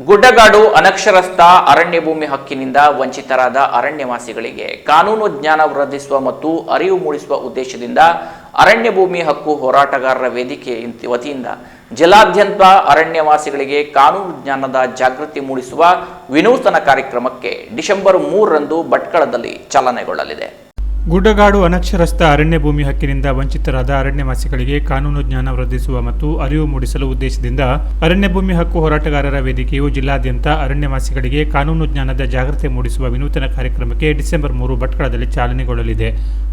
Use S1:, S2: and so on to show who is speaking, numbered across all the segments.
S1: ಗುಡ್ಡಗಾಡು ಅನಕ್ಷರಸ್ಥ ಅರಣ್ಯ ಭೂಮಿ ಹಕ್ಕಿನಿಂದ ವಂಚಿತರಾದ ಅರಣ್ಯವಾಸಿಗಳಿಗೆ ಕಾನೂನು ಜ್ಞಾನ ವೃದ್ಧಿಸುವ ಮತ್ತು ಅರಿವು ಮೂಡಿಸುವ ಉದ್ದೇಶದಿಂದ ಅರಣ್ಯ ಭೂಮಿ ಹಕ್ಕು ಹೋರಾಟಗಾರರ ವೇದಿಕೆ ವತಿಯಿಂದ ಜಿಲ್ಲಾದ್ಯಂತ ಅರಣ್ಯವಾಸಿಗಳಿಗೆ ಕಾನೂನು ಜ್ಞಾನದ ಜಾಗೃತಿ ಮೂಡಿಸುವ ವಿನೂತನ ಕಾರ್ಯಕ್ರಮಕ್ಕೆ ಡಿಸೆಂಬರ್ 3ರಂದು ಭಟ್ಕಳದಲ್ಲಿ ಚಾಲನೆಗೊಳ್ಳಲಿದೆ.
S2: ಗುಡ್ಡಗಾಡು ಅನಕ್ಷರಸ್ಥ ಅರಣ್ಯ ಭೂಮಿ ಹಕ್ಕಿನಿಂದ ವಂಚಿತರಾದ ಅರಣ್ಯವಾಸಿಗಳಿಗೆ ಕಾನೂನು ಜ್ಞಾನ ವೃದ್ಧಿಸುವ ಮತ್ತು ಅರಿವು ಮೂಡಿಸಲು ಉದ್ದೇಶದಿಂದ ಅರಣ್ಯ ಭೂಮಿ ಹಕ್ಕು ಹೋರಾಟಗಾರರ ವೇದಿಕೆಯು ಜಿಲ್ಲಾದ್ಯಂತ ಅರಣ್ಯವಾಸಿಗಳಿಗೆ ಕಾನೂನು ಜ್ಞಾನದ ಜಾಗೃತಿ ಮೂಡಿಸುವ ವಿನೂತನ ಕಾರ್ಯಕ್ರಮಕ್ಕೆ ಡಿಸೆಂಬರ್ 3 ಭಟ್ಕಳದಲ್ಲಿ ಚಾಲನೆಗೊಳ್ಳಲಿದೆ.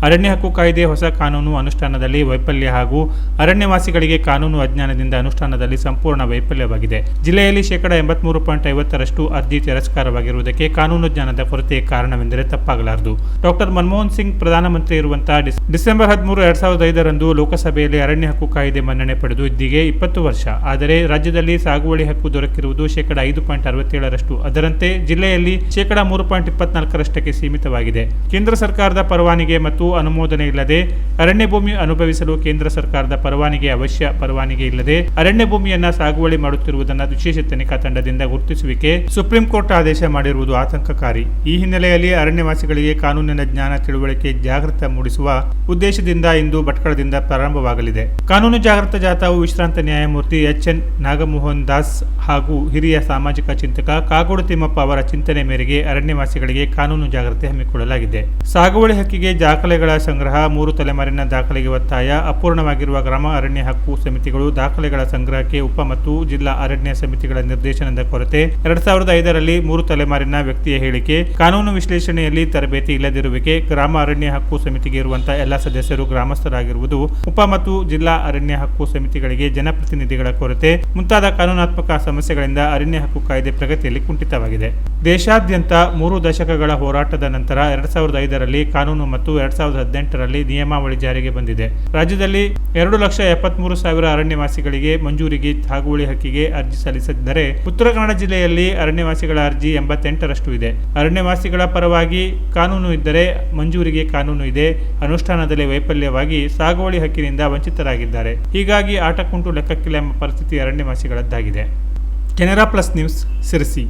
S2: ಅರಣ್ಯ ಹಕ್ಕು ಕಾಯ್ದೆ ಹೊಸ ಕಾನೂನು ಅನುಷ್ಠಾನದಲ್ಲಿ ವೈಫಲ್ಯ ಹಾಗೂ ಅರಣ್ಯವಾಸಿಗಳಿಗೆ ಕಾನೂನು ಅಜ್ಞಾನದಿಂದ ಅನುಷ್ಠಾನದಲ್ಲಿ ಸಂಪೂರ್ಣ ವೈಫಲ್ಯವಾಗಿದೆ. ಜಿಲ್ಲೆಯಲ್ಲಿ 83.50% ಅರ್ಜಿ ತಿರಸ್ಕಾರವಾಗಿರುವುದಕ್ಕೆ ಕಾನೂನು ಜ್ಞಾನದ ಕೊರತೆ ಕಾರಣವೆಂದರೆ ತಪ್ಪಾಗಲಾರದು. ಡಾಕ್ಟರ್ ಮನಮೋಹನ್ ಸಿಂಗ್ ಪ್ರಧಾನಮಂತ್ರಿ ಇರುವಂತಹ ಡಿಸೆಂಬರ್ 13, 2005ರಂದು ಲೋಕಸಭೆಯಲ್ಲಿ ಅರಣ್ಯ ಹಕ್ಕು ಕಾಯ್ದೆ ಮನ್ನಣೆ ಪಡೆದು ಇದ್ದೀಗೆ 20 ವರ್ಷ. ಆದರೆ ರಾಜ್ಯದಲ್ಲಿ ಸಾಗುವಳಿ ಹಕ್ಕು ದೊರಕಿರುವುದು 5.67%. ಅದರಂತೆ ಜಿಲ್ಲೆಯಲ್ಲಿ 3.24%ಕ್ಕೆ ಸೀಮಿತವಾಗಿದೆ. ಕೇಂದ್ರ ಸರ್ಕಾರದ ಪರವಾನಗಿ ಮತ್ತು ಅನುಮೋದನೆ ಇಲ್ಲದೆ ಅರಣ್ಯ ಭೂಮಿ ಅನುಭವಿಸಲು ಕೇಂದ್ರ ಸರ್ಕಾರದ ಪರವಾನಗಿ ಇಲ್ಲದೆ ಅರಣ್ಯ ಭೂಮಿಯನ್ನ ಸಾಗುವಳಿ ಮಾಡುತ್ತಿರುವುದನ್ನು ವಿಶೇಷ ತನಿಖಾ ತಂಡದಿಂದ ಗುರುತಿಸುವಿಕೆ ಸುಪ್ರೀಂ ಕೋರ್ಟ್ ಆದೇಶ ಮಾಡಿರುವುದು ಆತಂಕಕಾರಿ. ಈ ಹಿನ್ನೆಲೆಯಲ್ಲಿ ಅರಣ್ಯವಾಸಿಗಳಿಗೆ ಕಾನೂನಿನ ಜ್ಞಾನ ತಿಳುವಳಿಕೆ ಜಾಗೃತ ಮೂಡಿಸುವ ಉದ್ದೇಶದಿಂದ ಇಂದು ಭಟ್ಕಳದಿಂದ ಪ್ರಾರಂಭವಾಗಲಿದೆ. ಕಾನೂನು ಜಾಗೃತ ಜಾಥಾವು ವಿಶ್ರಾಂತ ನ್ಯಾಯಮೂರ್ತಿ HN ನಾಗಮೋಹನ್ ದಾಸ್ ಹಾಗೂ ಹಿರಿಯ ಸಾಮಾಜಿಕ ಚಿಂತಕ ಕಾಗೋಡು ತಿಮ್ಮಪ್ಪ ಅವರ ಚಿಂತನೆ ಮೇರೆಗೆ ಅರಣ್ಯವಾಸಿಗಳಿಗೆ ಕಾನೂನು ಜಾಗೃತಿ ಹಮ್ಮಿಕೊಳ್ಳಲಾಗಿದೆ. ಸಾಗುವಳಿ ಹಕ್ಕಿಗೆ ದಾಖಲೆಗಳ ಸಂಗ್ರಹ, 3 ತಲೆಮಾರಿನ ದಾಖಲೆಗೆ ಒತ್ತಾಯ, ಅಪೂರ್ಣವಾಗಿರುವ ಗ್ರಾಮ ಅರಣ್ಯ ಹಕ್ಕು ಸಮಿತಿಗಳು ದಾಖಲೆಗಳ ಸಂಗ್ರಹಕ್ಕೆ ಉಪ ಮತ್ತು ಜಿಲ್ಲಾ ಅರಣ್ಯ ಸಮಿತಿಗಳ ನಿರ್ದೇಶನದ ಕೊರತೆ, 2005ರಲ್ಲಿ 3 ತಲೆಮಾರಿನ ವ್ಯಕ್ತಿಯ ಹೇಳಿಕೆ, ಕಾನೂನು ವಿಶ್ಲೇಷಣೆಯಲ್ಲಿ ತರಬೇತಿ ಇಲ್ಲದಿರುವಿಕೆ, ಗ್ರಾಮ ಅರಣ್ಯ ಹಕ್ಕು ಸಮಿತಿಗೆ ಇರುವಂತಹ ಎಲ್ಲ ಸದಸ್ಯರು ಗ್ರಾಮಸ್ಥರಾಗಿರುವುದು, ಉಪ ಮತ್ತು ಜಿಲ್ಲಾ ಅರಣ್ಯ ಹಕ್ಕು ಸಮಿತಿಗಳಿಗೆ ಜನಪ್ರತಿನಿಧಿಗಳ ಕೊರತೆ ಮುಂತಾದ ಕಾನೂನಾತ್ಮಕ ಸಮಸ್ಯೆಗಳಿಂದ ಅರಣ್ಯ ಹಕ್ಕು ಕಾಯ್ದೆ ಪ್ರಗತಿಯಲ್ಲಿ ಕುಂಠಿತವಾಗಿದೆ. ದೇಶಾದ್ಯಂತ 3 ದಶಕಗಳ ಹೋರಾಟದ ನಂತರ 2005ರಲ್ಲಿ ಕಾನೂನು ಮತ್ತು 2018ರಲ್ಲಿ ನಿಯಮಾವಳಿ ಜಾರಿಗೆ ಬಂದಿದೆ. ರಾಜ್ಯದಲ್ಲಿ 2,73,000 ಅರಣ್ಯವಾಸಿಗಳಿಗೆ ಮಂಜೂರಿಗೆ ಸಾಗುವಳಿ ಹಕ್ಕಿಗೆ ಅರ್ಜಿ ಸಲ್ಲಿಸಿದ್ದರೆ ಉತ್ತರ ಕನ್ನಡ ಜಿಲ್ಲೆಯಲ್ಲಿ ಅರಣ್ಯವಾಸಿಗಳ ಅರ್ಜಿ 88% ಇದೆ. ಅರಣ್ಯವಾಸಿಗಳ ಪರವಾಗಿ ಕಾನೂನು ಇದ್ದರೆ ಮಂಜೂರಿಗೆ ಕಾನೂನು ಇದೆ, ಅನುಷ್ಠಾನದಲ್ಲಿ ವೈಫಲ್ಯವಾಗಿ ಸಾಗುವಳಿ ಹಕ್ಕಿನಿಂದ ವಂಚಿತರಾಗಿದ್ದಾರೆ. ಹೀಗಾಗಿ ಆಟಕ್ಕುಂಟು ಲೆಕ್ಕಕ್ಕಿಲ್ಲ ಎಂಬ ಪರಿಸ್ಥಿತಿ ಅರಣ್ಯವಾಸಿಗಳದ್ದಾಗಿದೆ. Canara plus news, Sirsi.